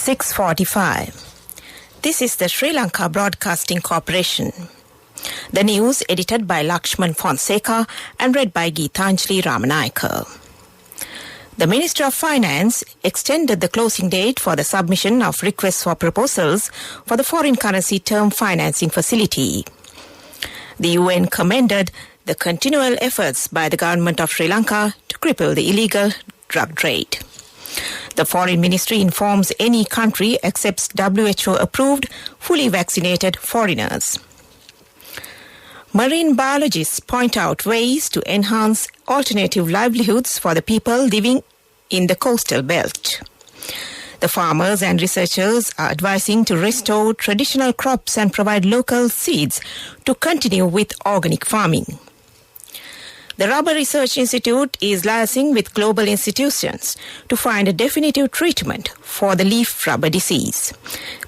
6:45. This is the Sri Lanka Broadcasting Corporation. The news edited by Lakshman Fonseca and read by Geetanjali Ramanayaka. The Minister of Finance extended the closing date for the submission of requests for proposals for the foreign currency term financing facility. The UN commended the continual efforts by the government of Sri Lanka to cripple the illegal drug trade. The Foreign Ministry informs any country accepts WHO-approved, fully vaccinated foreigners. Marine biologists point out ways to enhance alternative livelihoods for the people living in the coastal belt. The farmers and researchers are advising to restore traditional crops and provide local seeds to continue with organic farming. The Rubber Research Institute is liaising with global institutions to find a definitive treatment for the leaf rubber disease.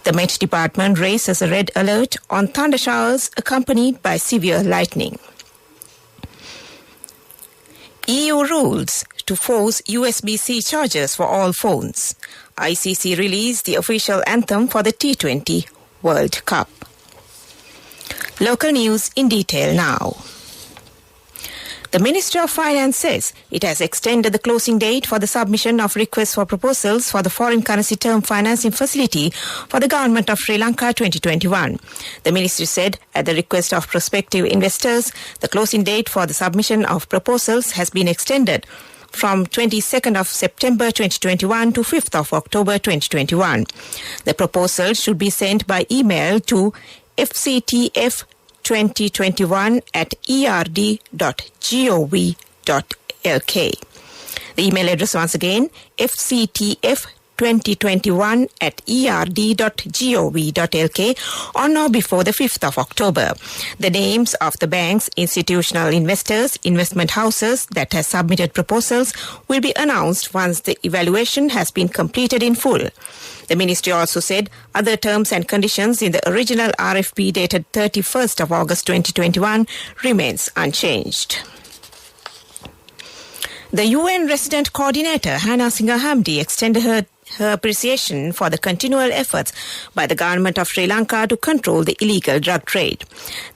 The Met Department raises a red alert on thunder showers accompanied by severe lightning. EU rules to force USB-C chargers for all phones. ICC released the official anthem for the T20 World Cup. Local news in detail now. The Ministry of Finance says it has extended the closing date for the submission of requests for proposals for the foreign currency term financing facility for the Government of Sri Lanka 2021. The Ministry said at the request of prospective investors, the closing date for the submission of proposals has been extended from 22nd of September 2021 to 5th of October 2021. The proposal should be sent by email to fctf2021@erd.gov.lk. The email address once again, fctf2021@erd.gov.lk on or before the 5th of October. The names of the banks, institutional investors, investment houses that have submitted proposals will be announced once the evaluation has been completed in full. The ministry also said other terms and conditions in the original RFP dated 31st of August 2021 remains unchanged. The UN Resident Coordinator Hannah Singahamdi extended her appreciation for the continual efforts by the government of Sri Lanka to control the illegal drug trade.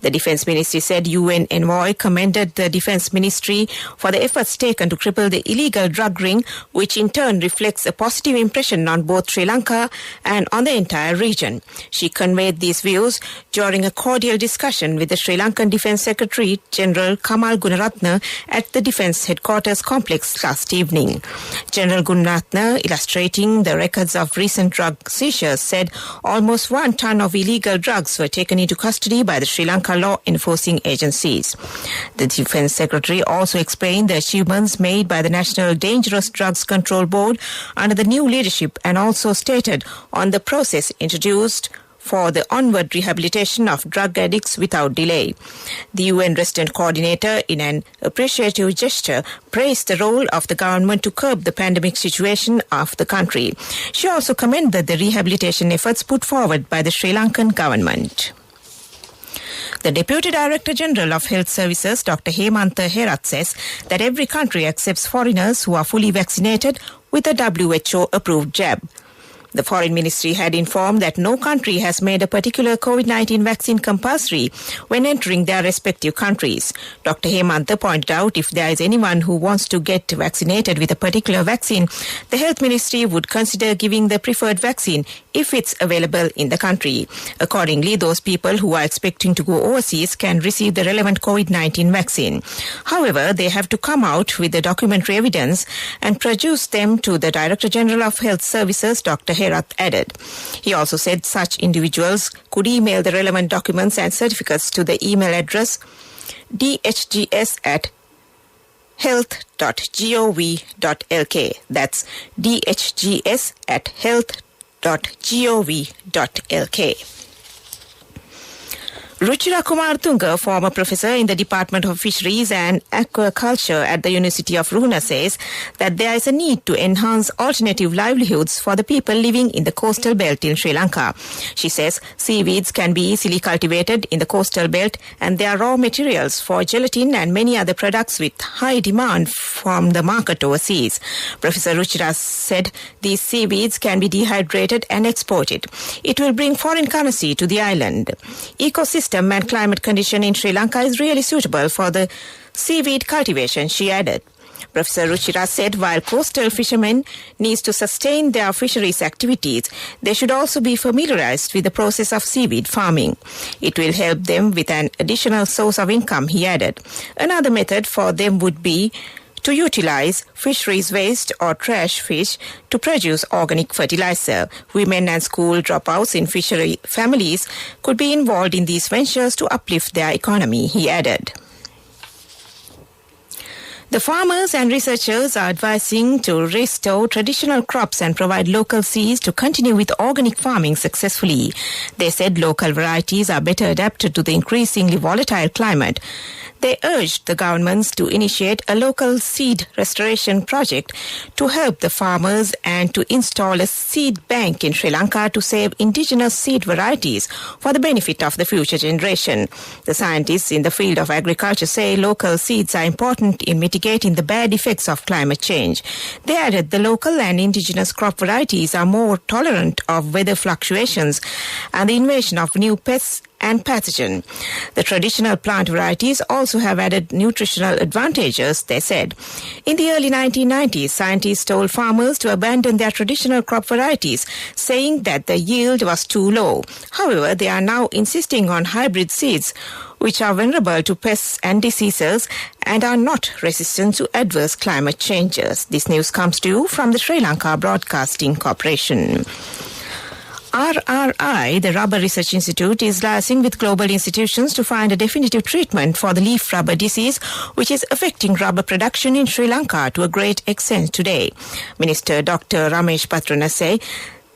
The Defence Ministry said UN envoy commended the Defence Ministry for the efforts taken to cripple the illegal drug ring, which in turn reflects a positive impression on both Sri Lanka and on the entire region. She conveyed these views during a cordial discussion with the Sri Lankan Defence Secretary General Kamal Gunaratne at the Defence Headquarters complex last evening. General Gunaratne, illustrating the records of recent drug seizures, said almost 1 ton of illegal drugs were taken into custody by the Sri Lanka law enforcing agencies. The Defence Secretary also explained the achievements made by the National Dangerous Drugs Control Board under the new leadership and also stated on the process introduced for the onward rehabilitation of drug addicts without delay. The UN Resident Coordinator, in an appreciative gesture, praised the role of the government to curb the pandemic situation of the country. She also commended the rehabilitation efforts put forward by the Sri Lankan government. The Deputy Director General of Health Services, Dr. Hemantha Herath, says that every country accepts foreigners who are fully vaccinated with a WHO-approved jab. The Foreign Ministry had informed that no country has made a particular COVID-19 vaccine compulsory when entering their respective countries. Dr. Hemantha pointed out if there is anyone who wants to get vaccinated with a particular vaccine, the Health Ministry would consider giving the preferred vaccine if it's available in the country. Accordingly, those people who are expecting to go overseas can receive the relevant COVID-19 vaccine. However, they have to come out with the documentary evidence and produce them to the Director General of Health Services, Dr. Herath added. He also said such individuals could email the relevant documents and certificates to the email address dhgs@health.gov.lk. That's dhgs@health.gov.lk. Ruchira Kumar Tunga, former professor in the Department of Fisheries and Aquaculture at the University of Ruhuna, says that there is a need to enhance alternative livelihoods for the people living in the coastal belt in Sri Lanka. She says seaweeds can be easily cultivated in the coastal belt and they are raw materials for gelatin and many other products with high demand from the market overseas. Professor Ruchira said these seaweeds can be dehydrated and exported. It will bring foreign currency to the island. Ecosystem and climate condition in Sri Lanka is really suitable for the seaweed cultivation, she added. Professor Ruchira said while coastal fishermen need to sustain their fisheries activities, they should also be familiarized with the process of seaweed farming. It will help them with an additional source of income, he added. Another method for them would be to utilize fisheries waste or trash fish to produce organic fertilizer. Women and school dropouts in fishery families could be involved in these ventures to uplift their economy, he added. The farmers and researchers are advising to restore traditional crops and provide local seeds to continue with organic farming successfully. They said local varieties are better adapted to the increasingly volatile climate. They urged the governments to initiate a local seed restoration project to help the farmers and to install a seed bank in Sri Lanka to save indigenous seed varieties for the benefit of the future generation. The scientists in the field of agriculture say local seeds are important in mitigating the bad effects of climate change. They added the local and indigenous crop varieties are more tolerant of weather fluctuations and the invasion of new pests and pathogen. The traditional plant varieties also have added nutritional advantages, they said. In the early 1990s, scientists told farmers to abandon their traditional crop varieties, saying that the yield was too low. However, they are now insisting on hybrid seeds, which are vulnerable to pests and diseases and are not resistant to adverse climate changes. This news comes to you from the Sri Lanka Broadcasting Corporation. RRI, the Rubber Research Institute, is liaising with global institutions to find a definitive treatment for the leaf rubber disease, which is affecting rubber production in Sri Lanka to a great extent today. Minister Dr. Ramesh Patrana say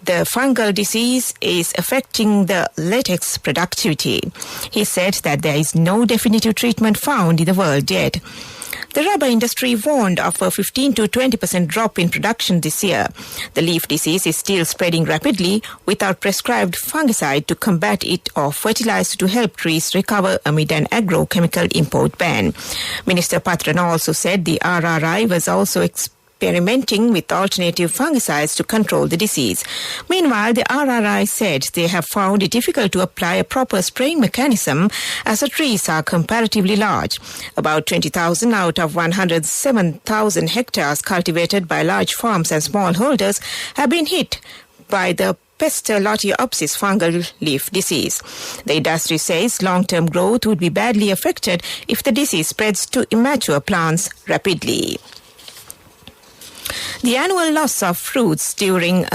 the fungal disease is affecting the latex productivity. He said that there is no definitive treatment found in the world yet. The rubber industry warned of a 15 to 20% drop in production this year. The leaf disease is still spreading rapidly without prescribed fungicide to combat it or fertilizer to help trees recover amid an agrochemical import ban. Minister Patrana also said the RRI was also experimenting with alternative fungicides to control the disease. Meanwhile, the RRI said they have found it difficult to apply a proper spraying mechanism as the trees are comparatively large. About 20,000 out of 107,000 hectares cultivated by large farms and smallholders have been hit by the Pestalottiopsis fungal leaf disease. The industry says long-term growth would be badly affected if the disease spreads to immature plants rapidly. The annual loss of fruits during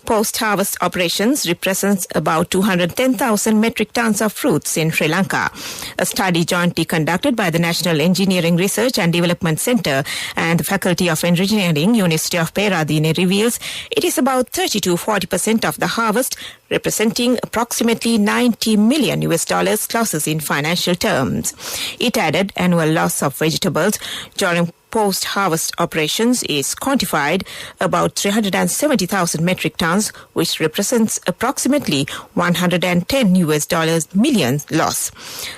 post-harvest operations represents about 210,000 metric tons of fruits in Sri Lanka. A study jointly conducted by the National Engineering Research and Development Centre and the Faculty of Engineering, University of Peradeniya reveals it is about 30 to 40% of the harvest, representing approximately $90 million losses in financial terms. It added annual loss of vegetables during post-harvest operations is quantified about 370,000 metric tons, which represents approximately $110 million loss.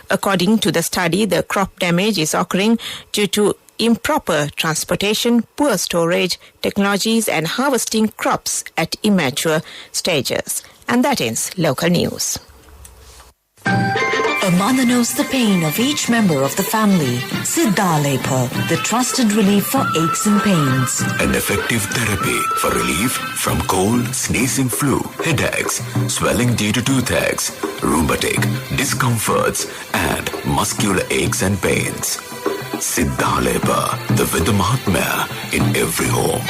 According to the study, the crop damage is occurring due to improper transportation, poor storage, technologies and harvesting crops at immature stages. And that ends local news. A mother knows the pain of each member of the family. Siddhalepa, the trusted relief for aches and pains. An effective therapy for relief from cold, sneezing, flu, headaches, swelling due to toothaches, rheumatic, discomforts, and muscular aches and pains. Siddhalepa, the Vidamahatmya in every home.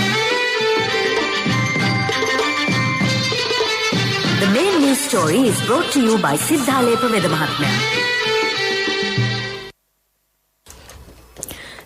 The main news story is brought to you by Siddhalepa Vedamahatmya.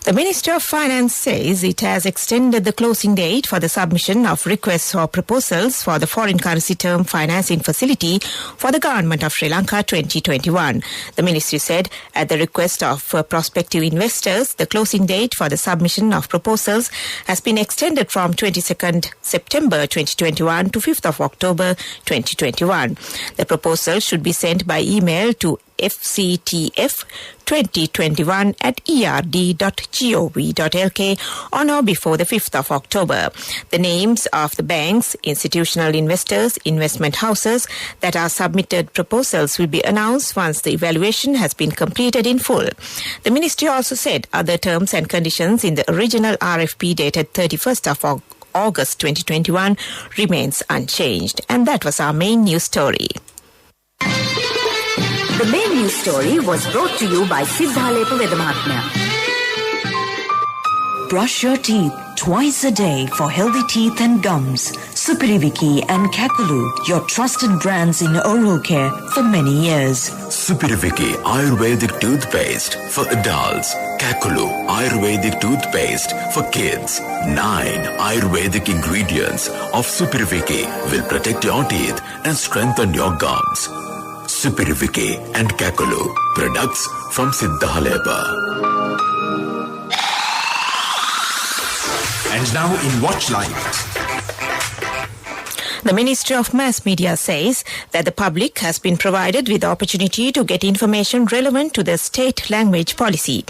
The Ministry of Finance says it has extended the closing date for the submission of requests or proposals for the foreign currency term financing facility for the Government of Sri Lanka 2021. The ministry said at the request of prospective investors, the closing date for the submission of proposals has been extended from 22nd September 2021 to 5th of October 2021. The proposal should be sent by email to fctf2021@erd.gov.lk on or before the 5th of October. The names of the banks, institutional investors, investment houses that are submitted proposals will be announced once the evaluation has been completed in full. The ministry also said other terms and conditions in the original RFP dated 31st of August 2021 remains unchanged. And that was our main news story. The main news story was brought to you by Siddhalepa Vedamahatmya. Brush your teeth twice a day for healthy teeth and gums. Supiriviki and Kakulu, your trusted brands in oral care for many years. Supiriviki Ayurvedic toothpaste for adults. Kakulu Ayurvedic toothpaste for kids. 9 Ayurvedic ingredients of Supiriviki will protect your teeth and strengthen your gums. Supiriviki and Kakulu, products from Siddhalepa. And now in Watchlight. The Ministry of Mass Media says that the public has been provided with the opportunity to get information relevant to the state language policy.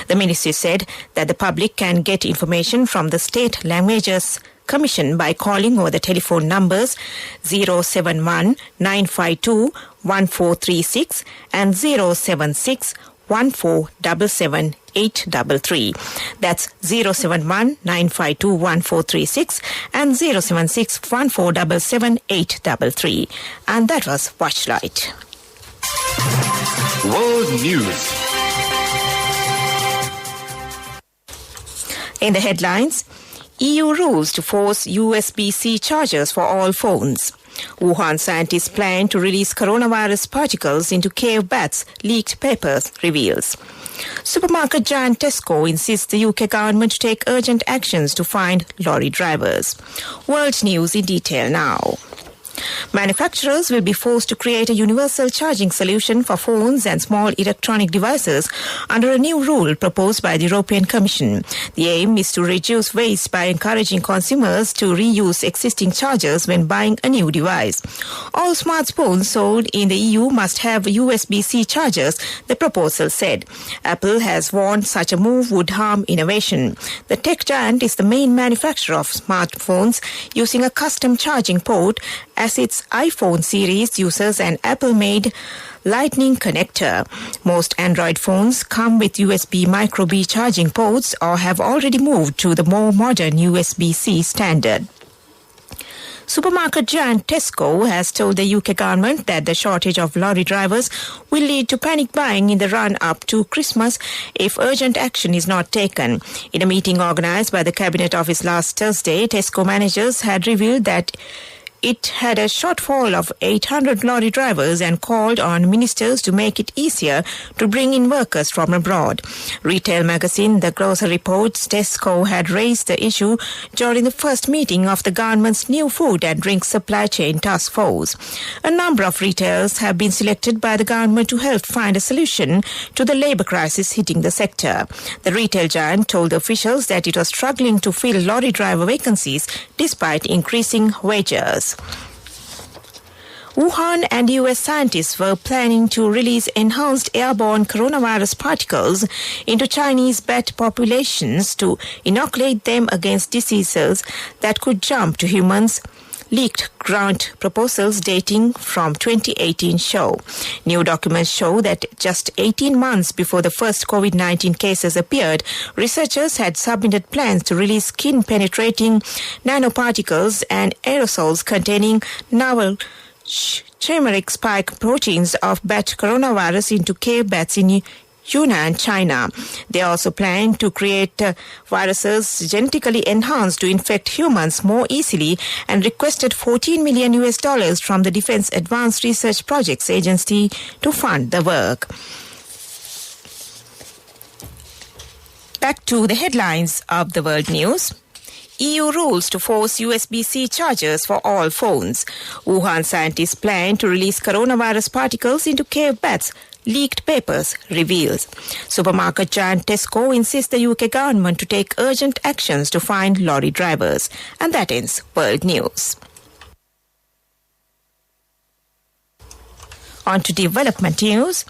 The ministry said that the public can get information from the State Languages Commission by calling over the telephone numbers 071 952 1436 and 076 1477 833. That's 071 952 1436 and 076 1477 833. And that was Watchlight. World News. In the headlines, EU rules to force USB-C chargers for all phones. Wuhan scientists plan to release coronavirus particles into cave bats, leaked papers reveals. Supermarket giant Tesco insists the UK government to take urgent actions to find lorry drivers. World news in detail now. Manufacturers will be forced to create a universal charging solution for phones and small electronic devices under a new rule proposed by the European Commission. The aim is to reduce waste by encouraging consumers to reuse existing chargers when buying a new device. All smartphones sold in the EU must have USB-C chargers, the proposal said. Apple has warned such a move would harm innovation. The tech giant is the main manufacturer of smartphones, using a custom charging port as its iPhone series uses an Apple-made Lightning connector. Most Android phones come with USB micro B charging ports or have already moved to the more modern USB-C standard. Supermarket giant Tesco has told the UK government that the shortage of lorry drivers will lead to panic buying in the run-up to Christmas if urgent action is not taken. In a meeting organised by the Cabinet Office last Thursday, Tesco managers had revealed that it had a shortfall of 800 lorry drivers and called on ministers to make it easier to bring in workers from abroad. Retail magazine The Grocer reports Tesco had raised the issue during the first meeting of the government's new food and drink supply chain task force. A number of retailers have been selected by the government to help find a solution to the labour crisis hitting the sector. The retail giant told officials that it was struggling to fill lorry driver vacancies despite increasing wages. Wuhan and US scientists were planning to release enhanced airborne coronavirus particles into Chinese bat populations to inoculate them against diseases that could jump to humans. Leaked grant proposals dating from 2018 show. New documents show that just 18 months before the first COVID-19 cases appeared, researchers had submitted plans to release skin-penetrating nanoparticles and aerosols containing novel chimeric spike proteins of bat coronavirus into cave bats in Yunnan, China. They also plan to create viruses genetically enhanced to infect humans more easily and requested $14 million from the Defense Advanced Research Projects Agency to fund the work. Back to the headlines of the world news. EU rules to force USB-C chargers for all phones. Wuhan scientists plan to release coronavirus particles into cave bats, leaked papers reveals. Supermarket giant Tesco insists the UK government to take urgent actions to find lorry drivers. And that ends world news. On to development news.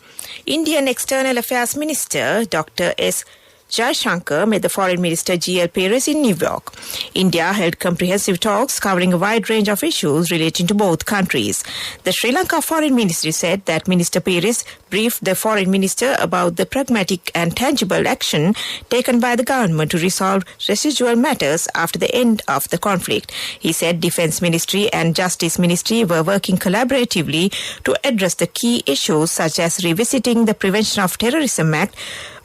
Indian External Affairs Minister Dr. S. Jaishankar met the Foreign Minister G.L. Peres in New York. India held comprehensive talks covering a wide range of issues relating to both countries. The Sri Lanka Foreign Ministry said that Minister Peres briefed the Foreign Minister about the pragmatic and tangible action taken by the government to resolve residual matters after the end of the conflict. He said Defence Ministry and Justice Ministry were working collaboratively to address the key issues such as revisiting the Prevention of Terrorism Act,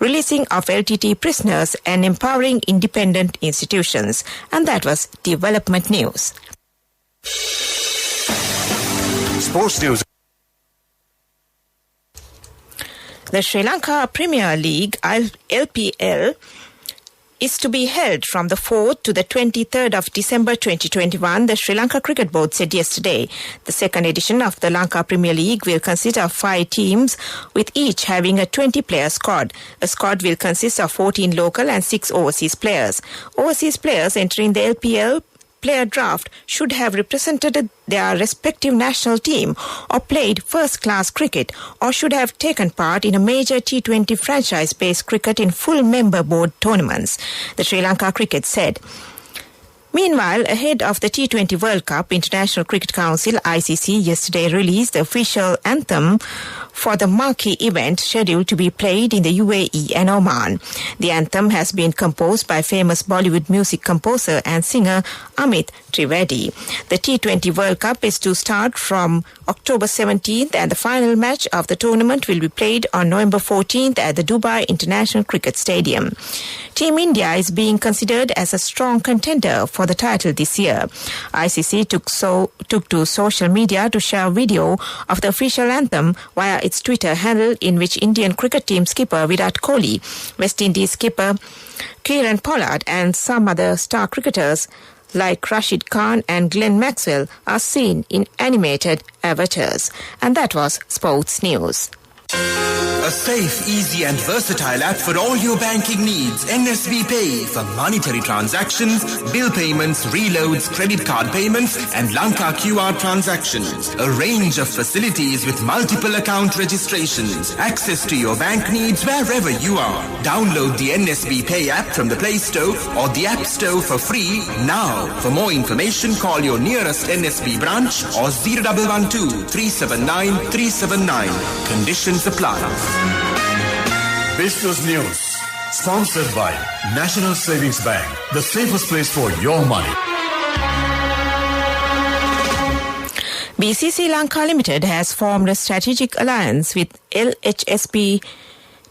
releasing of LTT prisoners and empowering independent institutions. And that was development news. Sports news. The Sri Lanka Premier League, LPL, is to be held from the 4th to the 23rd of December 2021, the Sri Lanka Cricket Board said yesterday. The second edition of the Lanka Premier League will consist of 5 teams, with each having a 20-player squad. A squad will consist of 14 local and 6 overseas players. Overseas players entering the LPL player draft should have represented their respective national team or played first-class cricket or should have taken part in a major T20 franchise-based cricket in full member board tournaments, the Sri Lanka Cricket said. Meanwhile, ahead of the T20 World Cup, International Cricket Council ICC yesterday released the official anthem for the marquee event scheduled to be played in the UAE and Oman. The anthem has been composed by famous Bollywood music composer and singer Amit Trivedi. The T20 World Cup is to start from October 17th and the final match of the tournament will be played on November 14th at the Dubai International Cricket Stadium. Team India is being considered as a strong contender for the title this year. ICC took to social media to share a video of the official anthem via its Twitter handle, in which Indian cricket team skipper Virat Kohli, West Indies skipper Kieran Pollard and some other star cricketers like Rashid Khan and Glenn Maxwell are seen in animated avatars. And that was sports news. A safe, easy and versatile app for all your banking needs. NSB Pay for monetary transactions, bill payments, reloads, credit card payments and Lanka QR transactions. A range of facilities with multiple account registrations. Access to your bank needs wherever you are. Download the NSB Pay app from the Play Store or the App Store for free now. For more information, call your nearest NSB branch or 0112 379 379. Conditions apply. Business news. Sponsored by National Savings Bank, the safest place for your money. BCC Lanka Limited has formed a strategic alliance with LHSP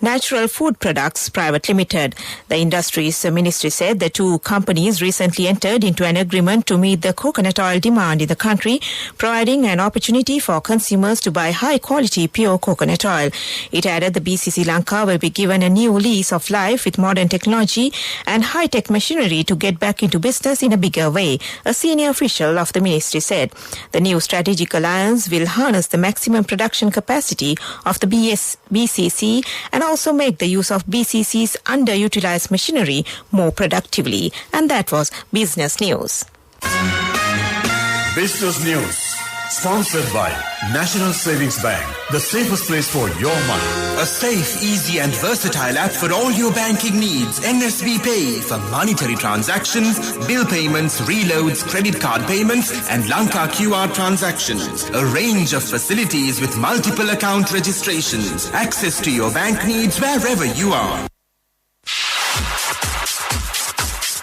Natural Food Products Private Limited. The Industries Ministry said the two companies recently entered into an agreement to meet the coconut oil demand in the country, providing an opportunity for consumers to buy high-quality pure coconut oil. It added the BCC Lanka will be given a new lease of life with modern technology and high-tech machinery to get back into business in a bigger way, a senior official of the ministry said. The new strategic alliance will harness the maximum production capacity of the BCC and also make the use of BCC's underutilized machinery more productively. And that was business news. Business news. Sponsored by National Savings Bank, the safest place for your money. A safe, easy and versatile app for all your banking needs. NSB Pay for monetary transactions, bill payments, reloads, credit card payments and Lanka QR transactions. A range of facilities with multiple account registrations. Access to your bank needs wherever you are.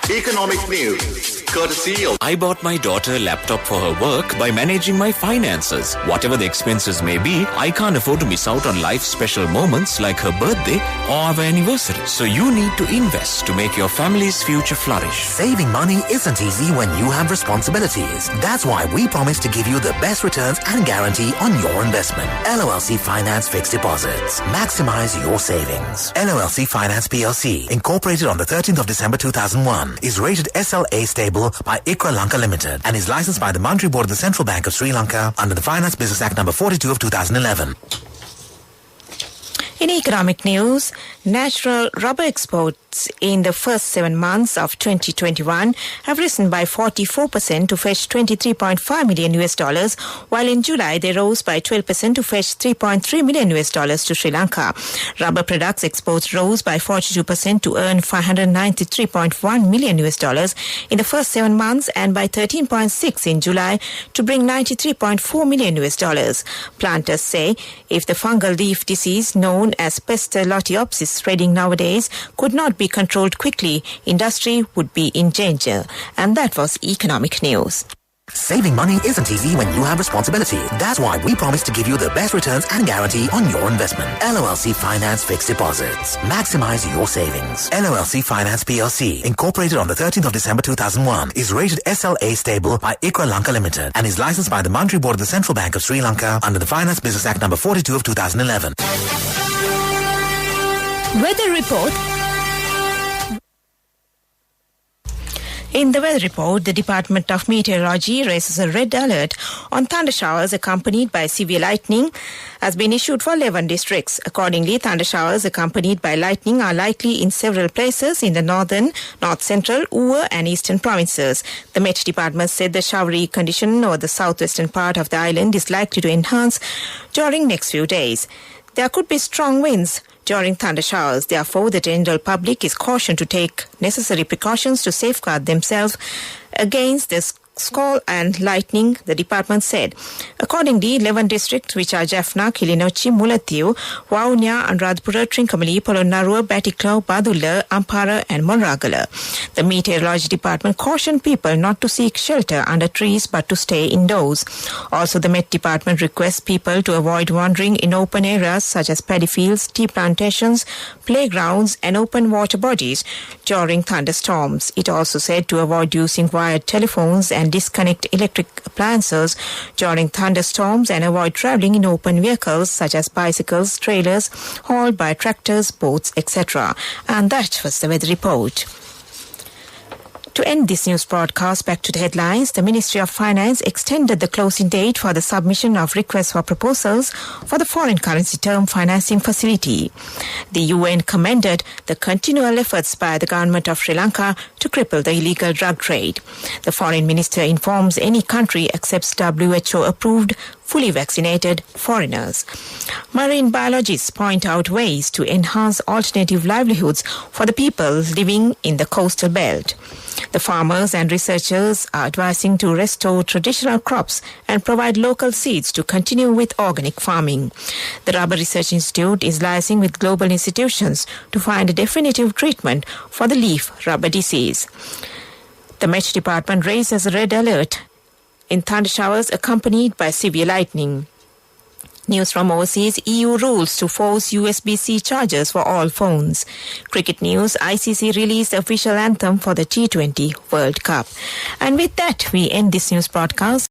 Economic news. courtesy of... I bought my daughter a laptop for her work by managing my finances. Whatever the expenses may be, I can't afford to miss out on life's special moments like her birthday or our anniversary. So you need to invest to make your family's future flourish. Saving money isn't easy when you have responsibilities. That's why we promise to give you the best returns and guarantee on your investment. LOLC Finance Fixed Deposits. Maximize your savings. LOLC Finance PLC, incorporated on the 13th of December 2001, is rated SLA stable by ICRA Lanka Limited and is licensed by the Monetary Board of the Central Bank of Sri Lanka under the Finance Business Act number 42 of 2011. In economic news, natural rubber exports in the first 7 months of 2021 have risen by 44% to fetch $23.5 million, while in July they rose by 12% to fetch $3.3 million to Sri Lanka. Rubber products exports rose by 42% to earn $593.1 million in the first 7 months and by 13.6% in July to bring $93.4 million. Planters say if the fungal leaf disease known as Pestalottiopsis spreading nowadays could not be controlled quickly, industry would be in danger. And that was economic news. Saving money isn't easy when you have responsibility. That's why we promise to give you the best returns and guarantee on your investment. LOLC Finance Fixed Deposits. Maximize your savings. LOLC Finance PLC, incorporated on the 13th of December 2001, is rated SLA stable by ICRA Lanka Limited and is licensed by the Monetary Board of the Central Bank of Sri Lanka under the Finance Business Act number 42 of 2011. Weather report. In the weather report, the Department of Meteorology raises a red alert on thunder showers accompanied by severe lightning has been issued for 11 districts. Accordingly, thunder showers accompanied by lightning are likely in several places in the northern, north central, Uva and eastern provinces. The Met Department said the showery condition over the southwestern part of the island is likely to enhance during next few days. There could be strong winds during thunder showers. Therefore, the general public is cautioned to take necessary precautions to safeguard themselves against the squall and lightning, the department said. Accordingly, 11 districts, which are Jaffna, Kilinochchi, Mullaitivu, Vavuniya, Anuradhapura, Trincomalee, Polonnaruwa, Batticaloa, Badulla, Ampara and Monragala. The Meteorology Department cautioned people not to seek shelter under trees but to stay indoors. Also, the Met Department requests people to avoid wandering in open areas such as paddy fields, tea plantations, playgrounds and open water bodies during thunderstorms. It also said to avoid using wired telephones and disconnect electric appliances during thunderstorms and avoid travelling in open vehicles such as bicycles, trailers, hauled by tractors, boats, etc. And that was the weather report. To end this news broadcast, back to the headlines. The Ministry of Finance extended the closing date for the submission of requests for proposals for the foreign currency term financing facility. The UN commended the continual efforts by the government of Sri Lanka to cripple the illegal drug trade. The foreign minister informs any country accepts WHO-approved fully vaccinated foreigners. Marine biologists point out ways to enhance alternative livelihoods for the people living in the coastal belt. The farmers and researchers are advising to restore traditional crops and provide local seeds to continue with organic farming. The Rubber Research Institute is liaising with global institutions to find a definitive treatment for the leaf rubber disease. The Met Department raises a red alert in thunder showers accompanied by severe lightning. News from overseas, EU rules to force USB-C chargers for all phones. Cricket news, ICC released the official anthem for the T20 World Cup. And with that, we end this news broadcast.